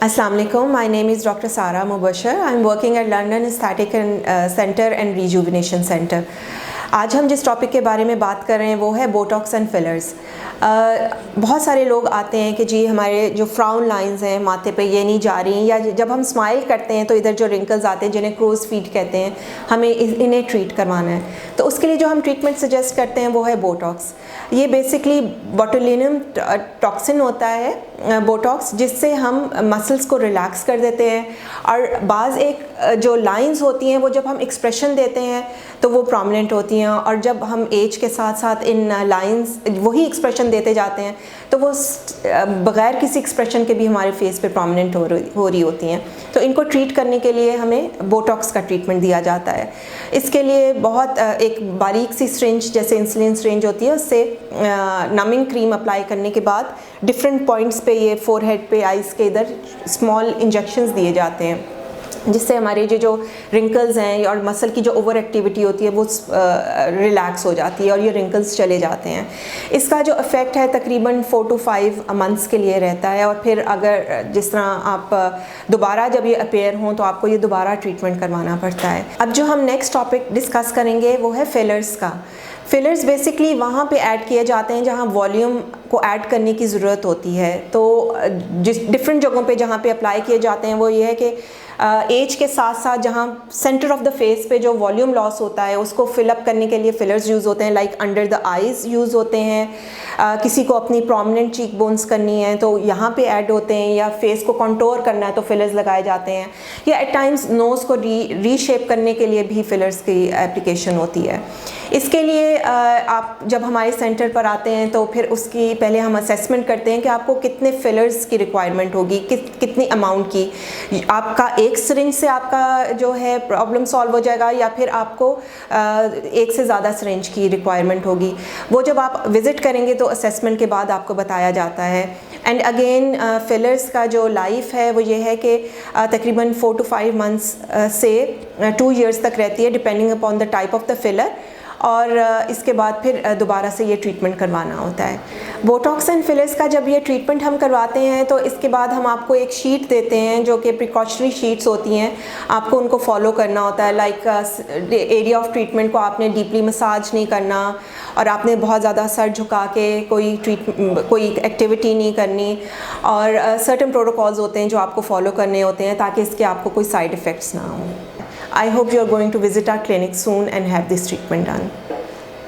Assalamu alaikum. My name is Dr. Sara Mubashir. I'm working at London Aesthetic Center and Rejuvenation Center. आज हम जिस topic के बारे में बात कर रहे हैं वो है बोटॉक्स एंड फिलर्स। बहुत सारे लोग आते हैं कि जी हमारे जो फ्राउन लाइंस हैं माथे पे ये नहीं जा रही, या जब हम स्माइल करते हैं तो इधर जो रिंकल्स आते हैं जिन्हें क्रोज फीट कहते हैं, हमें इन्हें ट्रीट करवाना है। तो उसके लिए जो हम ट्रीटमेंट सजेस्ट करते हैं वो है बोटॉक्स। ये बेसिकली बोटुलिनम टॉक्सिन होता है बोटॉक्स, जिससे हम मसल्स को रिलैक्स कर देते हैं। और बाज़ एक जो लाइंस होती हैं वो जब हम एक्सप्रेशन देते हैं तो वो प्रोमिनेंट होती हैं, और जब हम एज के साथ साथ इन लाइंस वही एक्सप्रेशन देते जाते हैं तो वो बग़ैर किसी एक्सप्रेशन के भी हमारे फेस पे प्रोमिनेंट हो रही होती हैं। तो इनको ट्रीट करने के लिए हमें बोटॉक्स का ट्रीटमेंट दिया जाता है। इसके लिए बहुत एक बारीक सी सिरिंज जैसे इंसुलिन सिरिंज होती है, उससे नमिंग क्रीम अप्लाई करने के बाद डिफरेंट पॉइंट्स पे, ये फोरहेड पे, आइज़ के इधर स्मॉल इंजेक्शंस दिए जाते हैं, जिससे हमारे जो रिंकल्स हैं और मसल की जो ओवर एक्टिविटी होती है वो रिलैक्स हो जाती है और ये रिंकल्स चले जाते हैं। इसका जो इफ़ेक्ट है तकरीबन 4 to 5 मंथ्स के लिए रहता है, और फिर अगर जिस तरह आप दोबारा जब ये अपेयर हों तो आपको ये दोबारा ट्रीटमेंट करवाना पड़ता है। अब जो हम नेक्स्ट टॉपिक डिस्कस करेंगे वो है फिलर्स का। फिलर्स बेसिकली वहाँ पे ऐड किए जाते हैं जहाँ वॉल्यूम को ऐड करने की ज़रूरत होती है। तो जिस डिफरेंट जगहों पे जहाँ पे अप्लाई किए जाते हैं वो ये है कि एज के साथ साथ जहाँ सेंटर ऑफ द फेस पे जो वॉल्यूम लॉस होता है उसको फिलअप करने के लिए फिलर्स यूज़ होते हैं, like under the eyes use होते हैं। किसी को अपनी प्रोमिनेंट चीक बोन्स करनी है तो यहाँ पे ऐड होते हैं, या फेस को कंटोर करना है तो फिलर्स लगाए जाते हैं, या एट टाइम्स नोज़ को रीशेप करने के लिए भी फिलर्स की एप्लीकेशन होती है। इसके लिए आप जब हमारे सेंटर पर आते हैं तो फिर उसकी पहले हम असेसमेंट करते हैं कि आपको कितने फिलर्स की रिक्वायरमेंट होगी, कितनी अमाउंट की। आपका एक सिरिंज से आपका जो है प्रॉब्लम सॉल्व हो जाएगा, या फिर आपको एक से ज़्यादा सिरिंज की रिक्वायरमेंट होगी। वो जब आप विज़िट करेंगे तो असेसमेंट के बाद आपको बताया जाता है। एंड अगेन फिलर्स का जो लाइफ है वो ये है कि तकरीबन 4 to 5 मंथ्स से 2 years तक रहती है, depending upon the type of the filler. और इसके बाद फिर दोबारा से ये ट्रीटमेंट करवाना होता है। बोटॉक्स एंड फिलर्स का जब ये ट्रीटमेंट हम करवाते हैं तो इसके बाद हम आपको एक शीट देते हैं जो कि प्रिकॉशनरी शीट्स होती हैं, आपको उनको फॉलो करना होता है। लाइक एरिया ऑफ ट्रीटमेंट को आपने डीपली मसाज नहीं करना, और आपने बहुत ज़्यादा सर झुका के कोई एक्टिविटी नहीं करनी, और सर्टेन प्रोटोकॉल्स होते हैं जो आपको फॉलो करने होते हैं ताकि इसके आपको कोई साइड इफ़ेक्ट्स ना हो। I hope you are going to visit our clinic soon and have this treatment done.